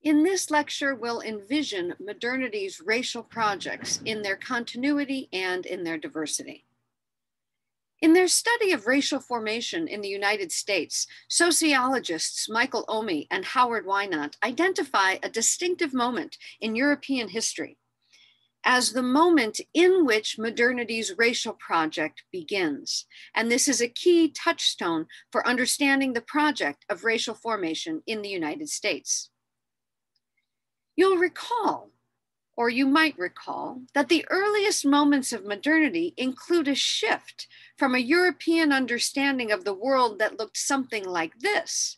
In this lecture, we'll envision modernity's racial projects in their continuity and in their diversity. In their study of racial formation in the United States, sociologists Michael Omi and Howard Wynant identify a distinctive moment in European history as the moment in which modernity's racial project begins. And this is a key touchstone for understanding the project of racial formation in the United States. You'll recall, or you might recall, that the earliest moments of modernity include a shift from a European understanding of the world that looked something like this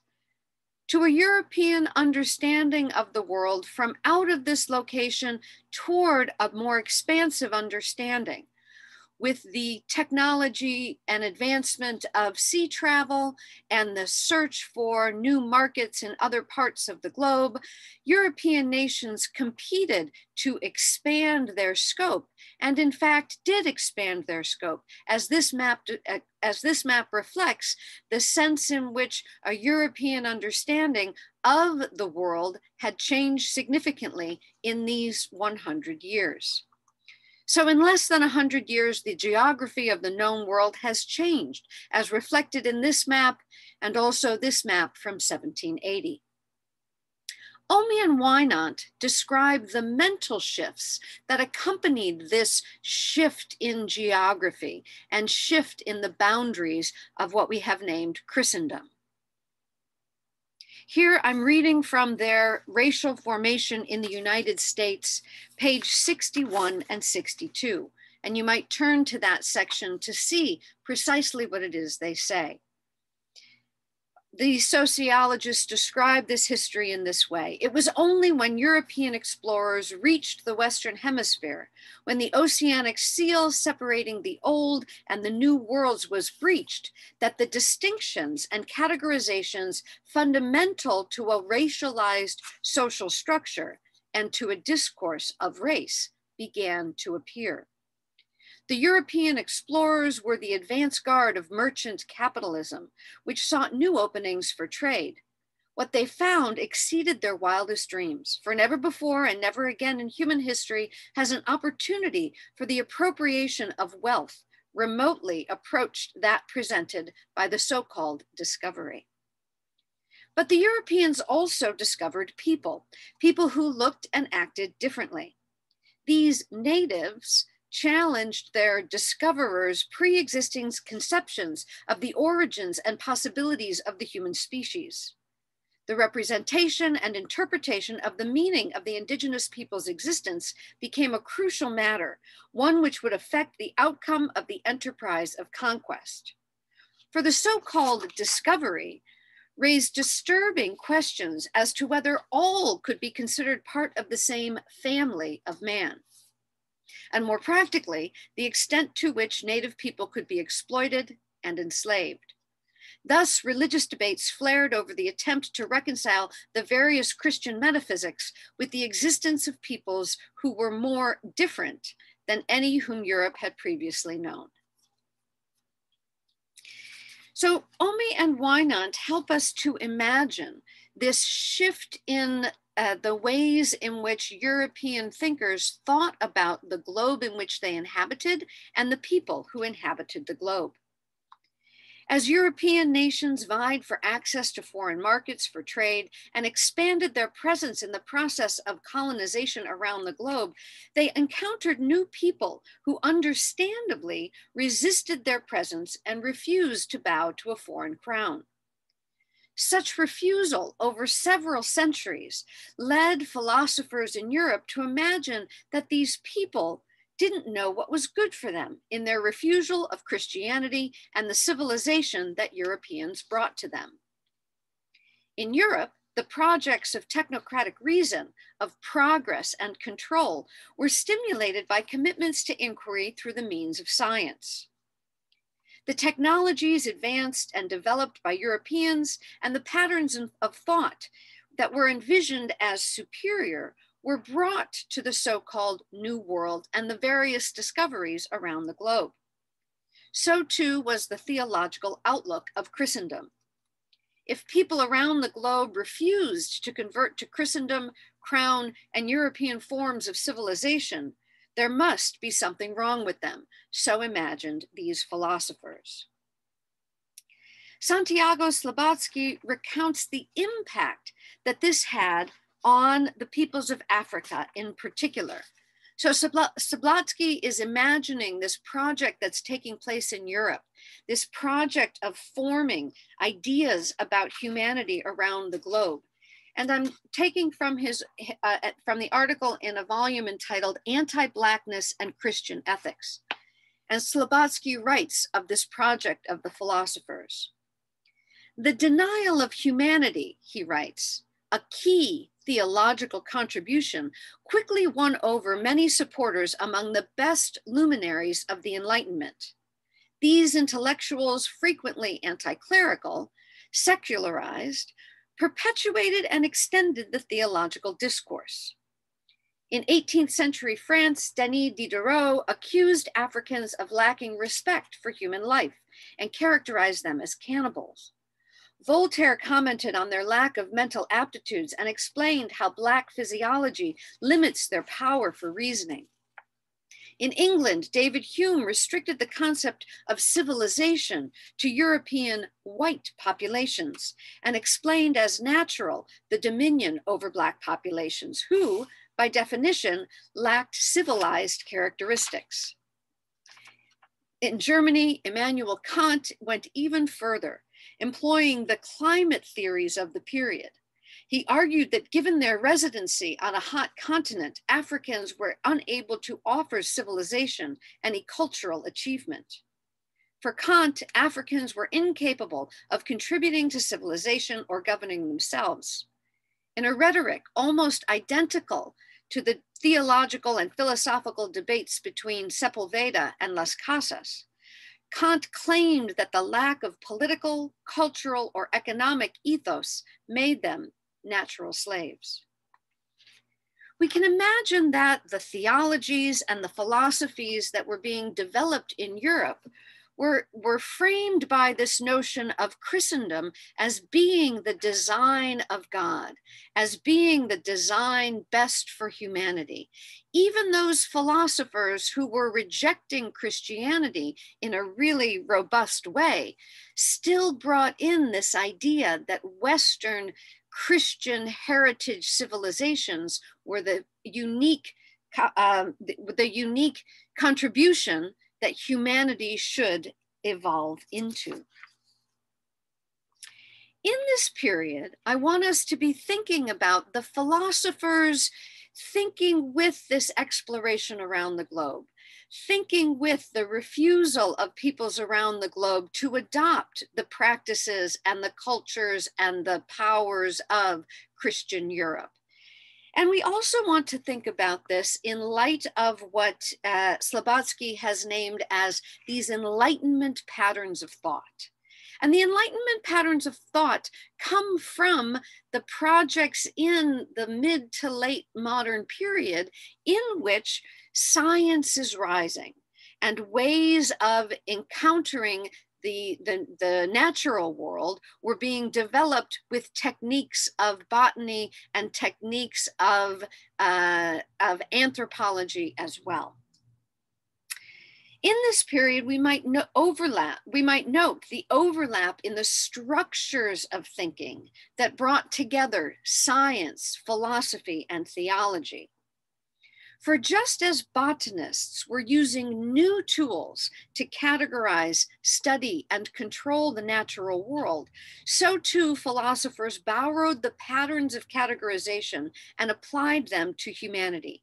to a European understanding of the world from out of this location toward a more expansive understanding. With the technology and advancement of sea travel and the search for new markets in other parts of the globe, European nations competed to expand their scope, and in fact did expand their scope, as this map reflects the sense in which a European understanding of the world had changed significantly in these 100 years. So in less than 100 years, the geography of the known world has changed, as reflected in this map and also this map from 1780. Omi and Wynant describe the mental shifts that accompanied this shift in geography and shift in the boundaries of what we have named Christendom. Here I'm reading from their Racial Formation in the United States, page 61 and 62. And you might turn to that section to see precisely what it is they say. The sociologists describe this history in this way. It was only when European explorers reached the Western Hemisphere, when the oceanic seal separating the old and the new worlds was breached, that the distinctions and categorizations fundamental to a racialized social structure and to a discourse of race began to appear. The European explorers were the advance guard of merchant capitalism, which sought new openings for trade. What they found exceeded their wildest dreams, for never before and never again in human history has an opportunity for the appropriation of wealth remotely approached that presented by the so-called discovery. But the Europeans also discovered people who looked and acted differently. These natives challenged their discoverers' pre-existing conceptions of the origins and possibilities of the human species. The representation and interpretation of the meaning of the indigenous people's existence became a crucial matter, one which would affect the outcome of the enterprise of conquest. For the so-called discovery raised disturbing questions as to whether all could be considered part of the same family of man, and more practically, the extent to which native people could be exploited and enslaved. Thus, religious debates flared over the attempt to reconcile the various Christian metaphysics with the existence of peoples who were more different than any whom Europe had previously known. So Omi and Wynant help us to imagine this shift in the ways in which European thinkers thought about the globe in which they inhabited and the people who inhabited the globe. As European nations vied for access to foreign markets for trade and expanded their presence in the process of colonization around the globe, they encountered new people who understandably resisted their presence and refused to bow to a foreign crown. Such refusal over several centuries led philosophers in Europe to imagine that these people didn't know what was good for them in their refusal of Christianity and the civilization that Europeans brought to them. In Europe, the projects of technocratic reason, of progress and control were stimulated by commitments to inquiry through the means of science. The technologies advanced and developed by Europeans and the patterns of thought that were envisioned as superior were brought to the so-called New World and the various discoveries around the globe. So too was the theological outlook of Christendom. If people around the globe refused to convert to Christendom, crown, and European forms of civilization, there must be something wrong with them, so imagined these philosophers. Santiago Slobodski recounts the impact that this had on the peoples of Africa in particular. So Slobodski is imagining this project that's taking place in Europe, this project of forming ideas about humanity around the globe. And I'm taking from from the article in a volume entitled Anti-Blackness and Christian Ethics. And Slobodski writes of this project of the philosophers. The denial of humanity, he writes, a key theological contribution, quickly won over many supporters among the best luminaries of the Enlightenment. These intellectuals, frequently anti-clerical, secularized, perpetuated and extended the theological discourse. In 18th century France, Denis Diderot accused Africans of lacking respect for human life and characterized them as cannibals. Voltaire commented on their lack of mental aptitudes and explained how Black physiology limits their power for reasoning. In England, David Hume restricted the concept of civilization to European white populations and explained as natural the dominion over Black populations who, by definition, lacked civilized characteristics. In Germany, Immanuel Kant went even further, employing the climate theories of the period. He argued that given their residency on a hot continent, Africans were unable to offer civilization any cultural achievement. For Kant, Africans were incapable of contributing to civilization or governing themselves. In a rhetoric almost identical to the theological and philosophical debates between Sepulveda and Las Casas, Kant claimed that the lack of political, cultural, or economic ethos made them natural slaves. We can imagine that the theologies and the philosophies that were being developed in Europe were framed by this notion of Christendom as being the design of God, as being the design best for humanity. Even those philosophers who were rejecting Christianity in a really robust way still brought in this idea that Western Christian heritage civilizations were the unique contribution that humanity should evolve into. In this period, I want us to be thinking about the philosophers thinking with this exploration around the globe, thinking with the refusal of peoples around the globe to adopt the practices and the cultures and the powers of Christian Europe. And we also want to think about this in light of what Slobodski has named as these Enlightenment patterns of thought. And the Enlightenment patterns of thought come from the projects in the mid to late modern period in which science is rising and ways of encountering the natural world were being developed with techniques of botany and techniques of anthropology as well. In this period, we might note the overlap in the structures of thinking that brought together science, philosophy, and theology. For just as botanists were using new tools to categorize, study, and control the natural world, so too philosophers borrowed the patterns of categorization and applied them to humanity,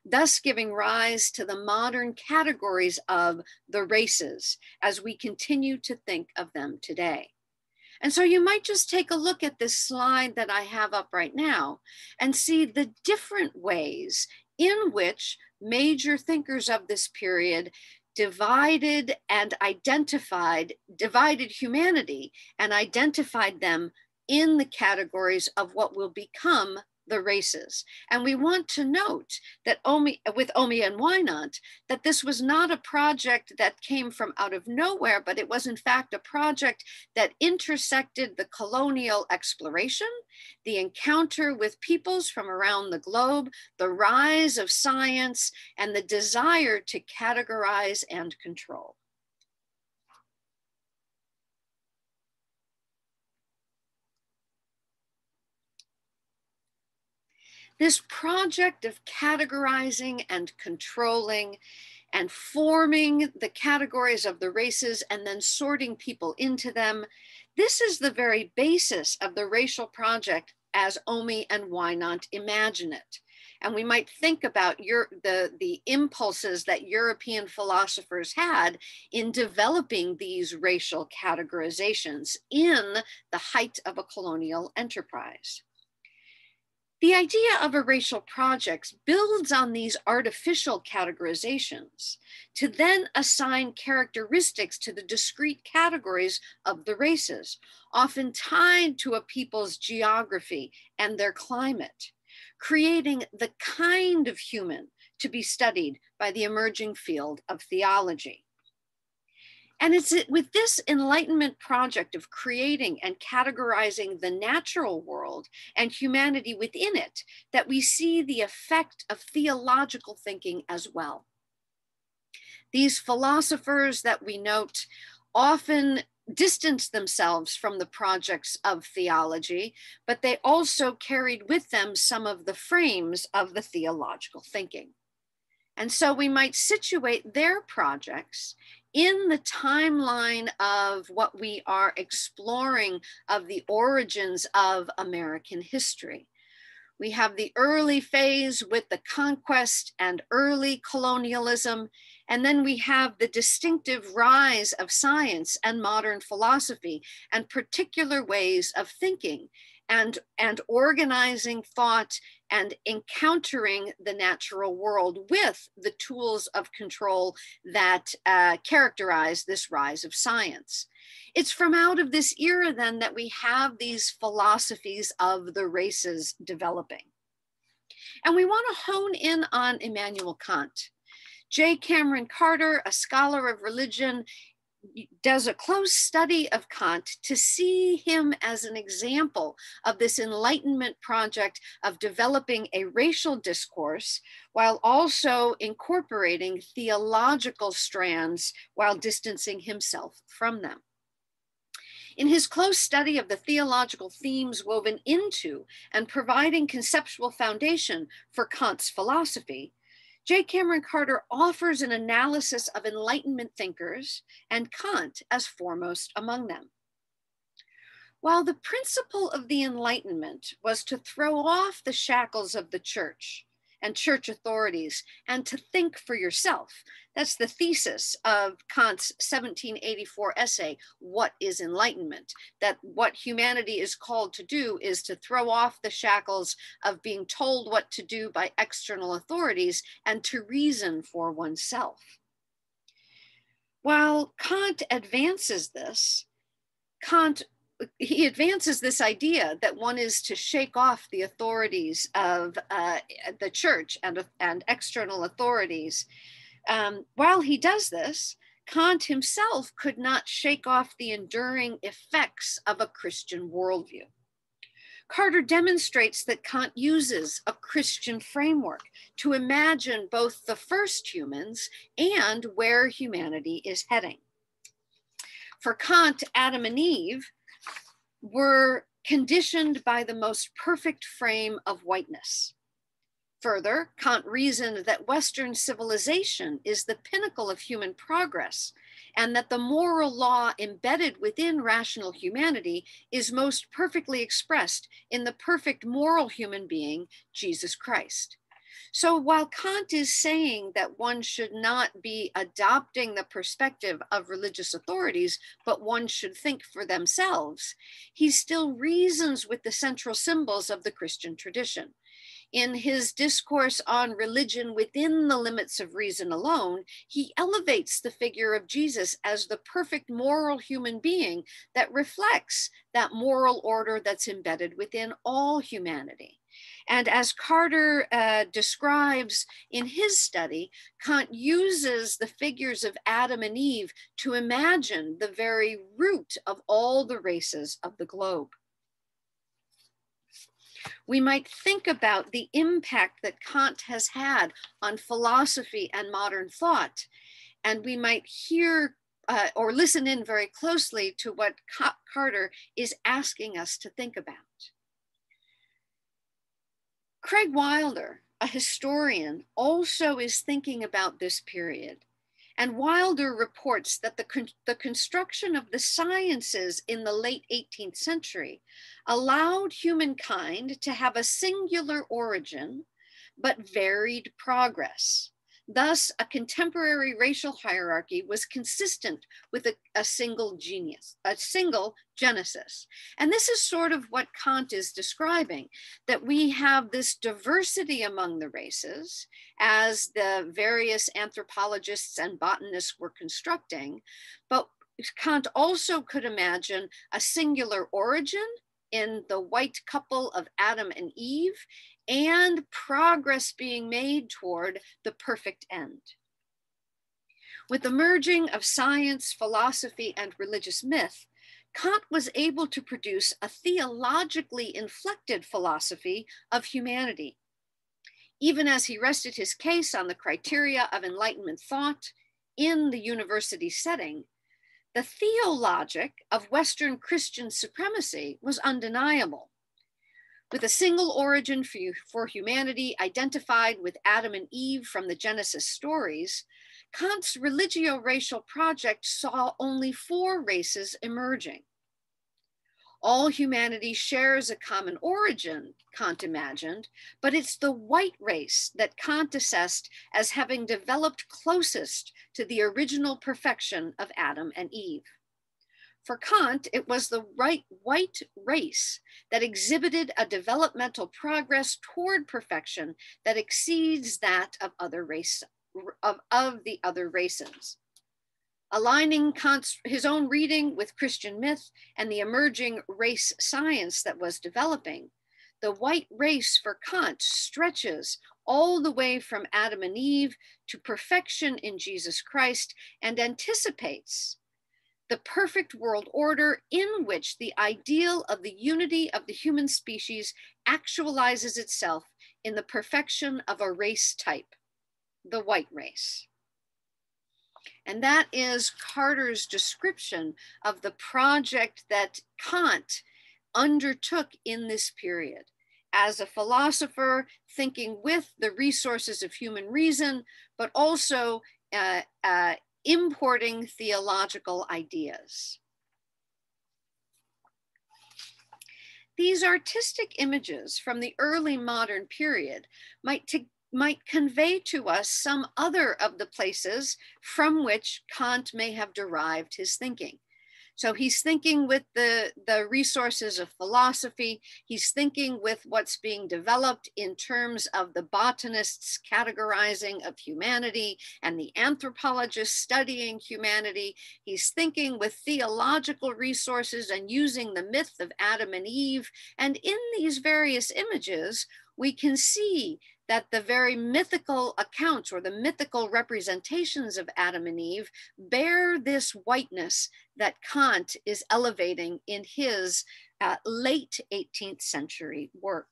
thus giving rise to the modern categories of the races as we continue to think of them today. And so you might just take a look at this slide that I have up right now and see the different ways in which major thinkers of this period divided humanity and identified them in the categories of what will become the races. And we want to note that with Omi and Wynant, that this was not a project that came from out of nowhere, but it was in fact a project that intersected the colonial exploration, the encounter with peoples from around the globe, the rise of science, and the desire to categorize and control. This project of categorizing and controlling and forming the categories of the races and then sorting people into them, this is the very basis of the racial project as Omi and Wynant imagine it. And we might think about the impulses that European philosophers had in developing these racial categorizations in the height of a colonial enterprise. The idea of a racial project builds on these artificial categorizations to then assign characteristics to the discrete categories of the races, often tied to a people's geography and their climate, creating the kind of human to be studied by the emerging field of theology. And it's with this Enlightenment project of creating and categorizing the natural world and humanity within it that we see the effect of theological thinking as well. These philosophers that we note often distanced themselves from the projects of theology, but they also carried with them some of the frames of the theological thinking. And so we might situate their projects in the timeline of what we are exploring of the origins of American history. We have the early phase with the conquest and early colonialism, and then we have the distinctive rise of science and modern philosophy and particular ways of thinking and organizing thought and encountering the natural world with the tools of control that characterize this rise of science. It's from out of this era then that we have these philosophies of the races developing. And we want to hone in on Immanuel Kant. J. Cameron Carter, a scholar of religion, does a close study of Kant to see him as an example of this Enlightenment project of developing a racial discourse while also incorporating theological strands while distancing himself from them. In his close study of the theological themes woven into and providing conceptual foundation for Kant's philosophy, J. Cameron Carter offers an analysis of Enlightenment thinkers and Kant as foremost among them. While the principle of the Enlightenment was to throw off the shackles of the church and church authorities and to think for yourself, that's the thesis of Kant's 1784 essay, What is Enlightenment? That what humanity is called to do is to throw off the shackles of being told what to do by external authorities and to reason for oneself. While Kant advances this, he advances this idea that one is to shake off the authorities of the church and external authorities. While he does this, Kant himself could not shake off the enduring effects of a Christian worldview. Carter demonstrates that Kant uses a Christian framework to imagine both the first humans and where humanity is heading. For Kant, Adam and Eve were conditioned by the most perfect frame of whiteness. Further, Kant reasoned that Western civilization is the pinnacle of human progress, and that the moral law embedded within rational humanity is most perfectly expressed in the perfect moral human being, Jesus Christ. So while Kant is saying that one should not be adopting the perspective of religious authorities, but one should think for themselves, he still reasons with the central symbols of the Christian tradition. In his discourse on religion within the limits of reason alone, he elevates the figure of Jesus as the perfect moral human being that reflects that moral order that's embedded within all humanity. And as Carter describes in his study, Kant uses the figures of Adam and Eve to imagine the very root of all the races of the globe. We might think about the impact that Kant has had on philosophy and modern thought, and we might hear or listen in very closely to what Carter is asking us to think about. Craig Wilder, a historian, also is thinking about this period. And Wilder reports that the construction of the sciences in the late 18th century allowed humankind to have a singular origin, but varied progress. Thus, a contemporary racial hierarchy was consistent with a single genius, a single genesis. And this is sort of what Kant is describing, that we have this diversity among the races as the various anthropologists and botanists were constructing, but Kant also could imagine a singular origin in the white couple of Adam and Eve, and progress being made toward the perfect end. With the merging of science, philosophy, and religious myth, Kant was able to produce a theologically inflected philosophy of humanity. Even as he rested his case on the criteria of Enlightenment thought in the university setting, the theologic of Western Christian supremacy was undeniable. With a single origin for humanity identified with Adam and Eve from the Genesis stories, Kant's religio-racial project saw only 4 races emerging. All humanity shares a common origin, Kant imagined, but it's the white race that Kant assessed as having developed closest to the original perfection of Adam and Eve. For Kant, it was the white race that exhibited a developmental progress toward perfection that exceeds that of the other races. Aligning his own reading with Christian myth and the emerging race science that was developing, the white race for Kant stretches all the way from Adam and Eve to perfection in Jesus Christ and anticipates the perfect world order in which the ideal of the unity of the human species actualizes itself in the perfection of a race type, the white race. And that is Carter's description of the project that Kant undertook in this period as a philosopher, thinking with the resources of human reason, but also importing theological ideas. These artistic images from the early modern period might convey to us some other of the places from which Kant may have derived his thinking. So he's thinking with the resources of philosophy. He's thinking with what's being developed in terms of the botanists' categorizing of humanity and the anthropologists studying humanity. He's thinking with theological resources and using the myth of Adam and Eve. And in these various images, we can see that the very mythical accounts or the mythical representations of Adam and Eve bear this whiteness that Kant is elevating in his late 18th century work.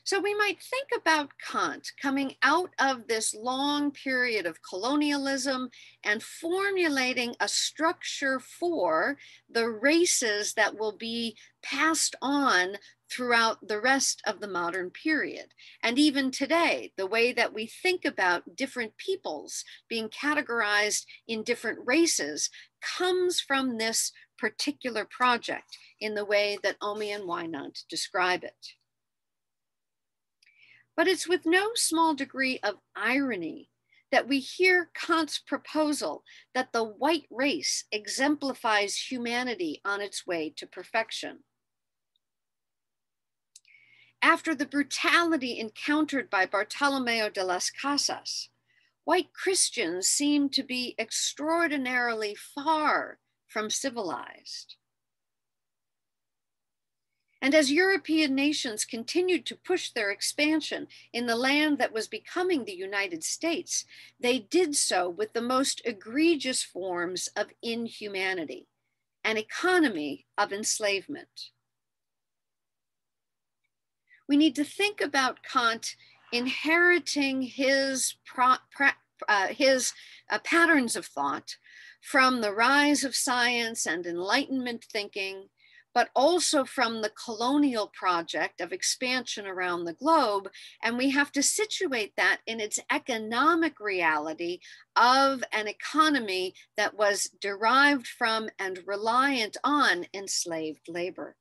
So we might think about Kant coming out of this long period of colonialism and formulating a structure for the races that will be passed on throughout the rest of the modern period. And even today, the way that we think about different peoples being categorized in different races comes from this particular project in the way that Omi and Wynant describe it. But it's with no small degree of irony that we hear Kant's proposal that the white race exemplifies humanity on its way to perfection. After the brutality encountered by Bartolomeo de las Casas, white Christians seem to be extraordinarily far from civilized. And as European nations continued to push their expansion in the land that was becoming the United States, they did so with the most egregious forms of inhumanity, an economy of enslavement. We need to think about Kant inheriting his patterns of thought from the rise of science and Enlightenment thinking, but also from the colonial project of expansion around the globe. And we have to situate that in its economic reality of an economy that was derived from and reliant on enslaved labor.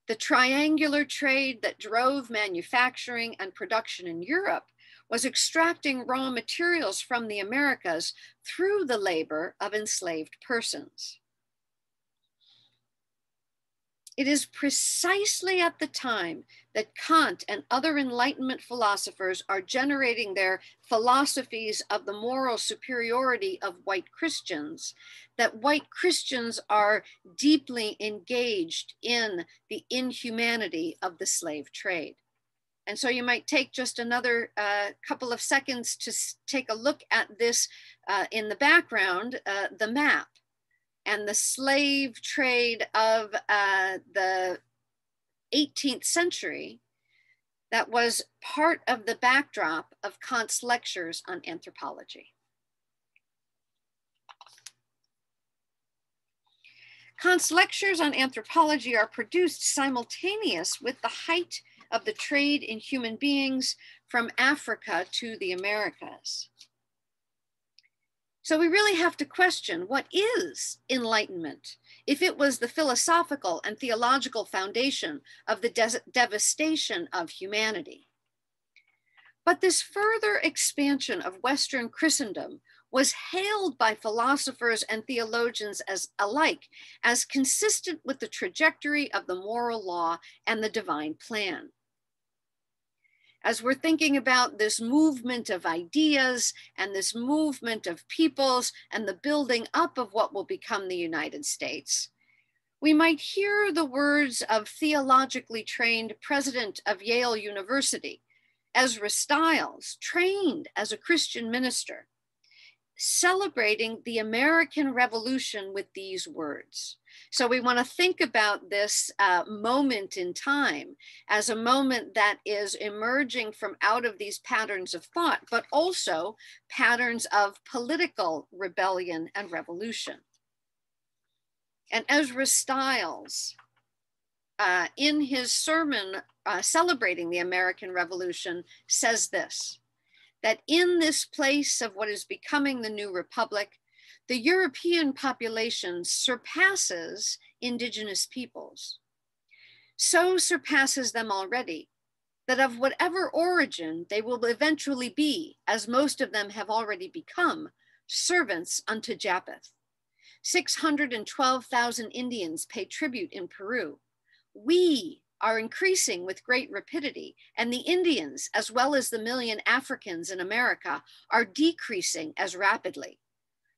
The triangular trade that drove manufacturing and production in Europe was extracting raw materials from the Americas through the labor of enslaved persons. It is precisely at the time that Kant and other Enlightenment philosophers are generating their philosophies of the moral superiority of white Christians, that white Christians are deeply engaged in the inhumanity of the slave trade. And so you might take just another couple of seconds to take a look at this in the background, the map. And the slave trade of the 18th century that was part of the backdrop of Kant's lectures on anthropology. Kant's lectures on anthropology are produced simultaneous with the height of the trade in human beings from Africa to the Americas. So we really have to question, what is Enlightenment if it was the philosophical and theological foundation of the devastation of humanity? But this further expansion of Western Christendom was hailed by philosophers and theologians alike as consistent with the trajectory of the moral law and the divine plan. As we're thinking about this movement of ideas and this movement of peoples and the building up of what will become the United States, we might hear the words of theologically trained president of Yale University, Ezra Stiles, trained as a Christian minister, celebrating the American Revolution with these words. So we want to think about this moment in time as a moment that is emerging from out of these patterns of thought, but also patterns of political rebellion and revolution. And Ezra Stiles, in his sermon celebrating the American Revolution, says this, that in this place of what is becoming the new republic, the European population surpasses indigenous peoples. So surpasses them already that of whatever origin they will eventually be, as most of them have already become, servants unto Japheth. 612,000 Indians pay tribute in Peru. We are increasing with great rapidity, and the Indians, as well as the million Africans in America, are decreasing as rapidly.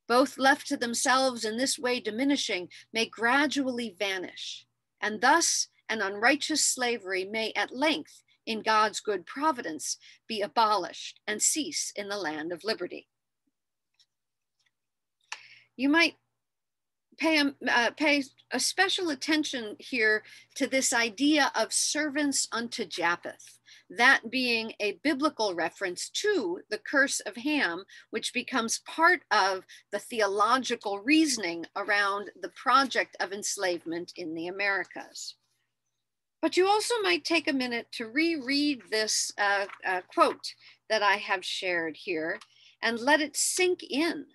Both left to themselves in this way diminishing may gradually vanish, and thus an unrighteous slavery may at length, in God's good providence, be abolished and cease in the land of liberty. You might pay a special attention here to this idea of servants unto Japheth, that being a biblical reference to the curse of Ham, which becomes part of the theological reasoning around the project of enslavement in the Americas. But you also might take a minute to reread this quote that I have shared here and let it sink in.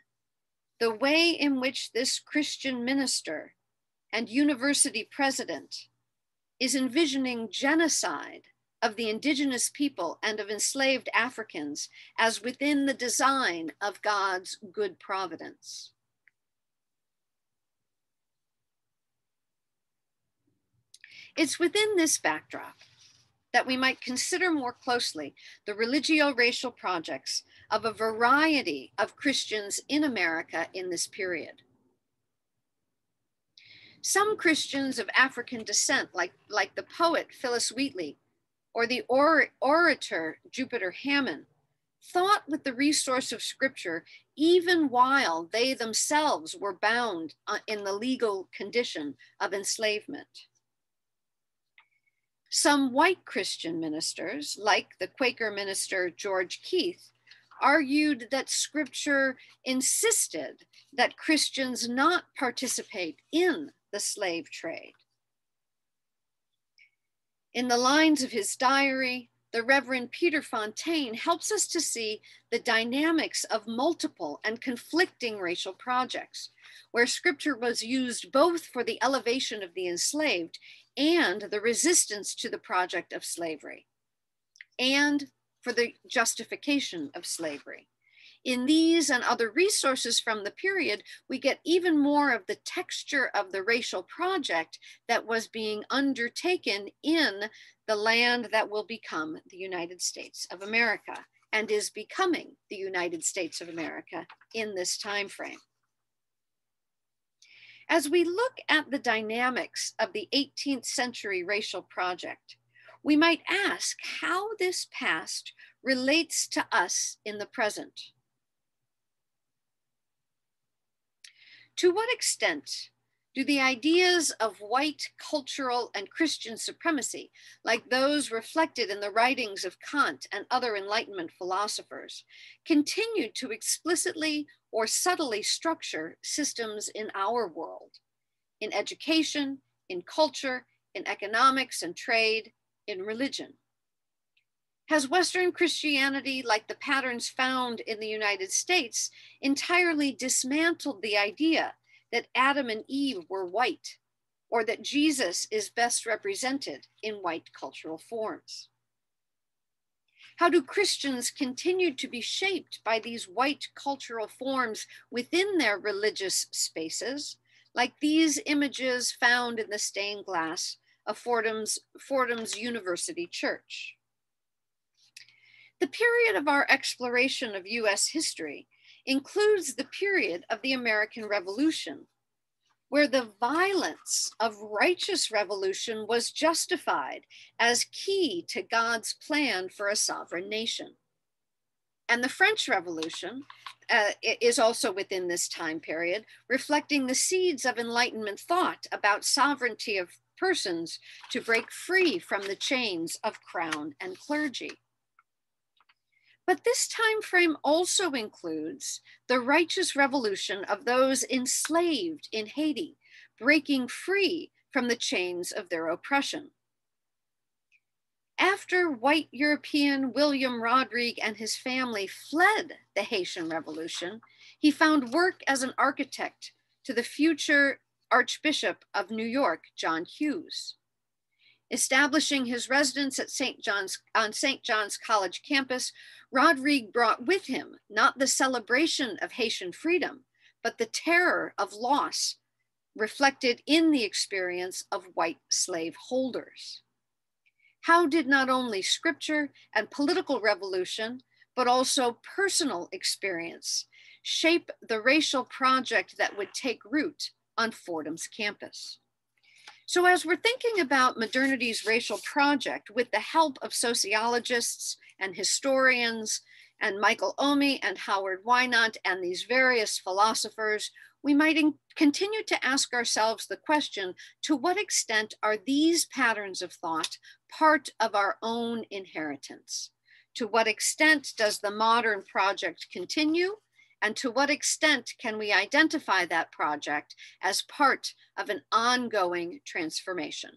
The way in which this Christian minister and university president is envisioning genocide of the indigenous people and of enslaved Africans as within the design of God's good providence. It's within this backdrop that we might consider more closely the religio-racial projects of a variety of Christians in America in this period. Some Christians of African descent, like the poet Phyllis Wheatley or the orator Jupiter Hammond, thought with the resource of scripture even while they themselves were bound in the legal condition of enslavement. Some white Christian ministers, like the Quaker minister George Keith, argued that scripture insisted that Christians not participate in the slave trade. In the lines of his diary, the Reverend Peter Fontaine helps us to see the dynamics of multiple and conflicting racial projects, where scripture was used both for the elevation of the enslaved and the resistance to the project of slavery, and for the justification of slavery. In these and other resources from the period, we get even more of the texture of the racial project that was being undertaken in the land that will become the United States of America and is becoming the United States of America in this time frame. As we look at the dynamics of the 18th century racial project, we might ask how this past relates to us in the present. To what extent do the ideas of white cultural and Christian supremacy, like those reflected in the writings of Kant and other Enlightenment philosophers, continue to explicitly or subtly structure systems in our world, in education, in culture, in economics and trade, in religion? Has Western Christianity, like the patterns found in the United States, entirely dismantled the idea that Adam and Eve were white, or that Jesus is best represented in white cultural forms? How do Christians continue to be shaped by these white cultural forms within their religious spaces, like these images found in the stained glass of Fordham's University Church? The period of our exploration of US history includes the period of the American Revolution, where the violence of righteous revolution was justified as key to God's plan for a sovereign nation. And the French Revolution is also within this time period, reflecting the seeds of Enlightenment thought about sovereignty of persons to break free from the chains of crown and clergy. But this time frame also includes the righteous revolution of those enslaved in Haiti, breaking free from the chains of their oppression. After white European William Rodrigue and his family fled the Haitian Revolution, he found work as an architect to the future Archbishop of New York, John Hughes. Establishing his residence at St. John's College campus, Rodrigue brought with him not the celebration of Haitian freedom, but the terror of loss reflected in the experience of white slave holders. How did not only scripture and political revolution, but also personal experience shape the racial project that would take root on Fordham's campus? So as we're thinking about modernity's racial project with the help of sociologists and historians and Michael Omi and Howard Wynot and these various philosophers, we might continue to ask ourselves the question, to what extent are these patterns of thought part of our own inheritance? To what extent does the modern project continue? And to what extent can we identify that project as part of an ongoing transformation?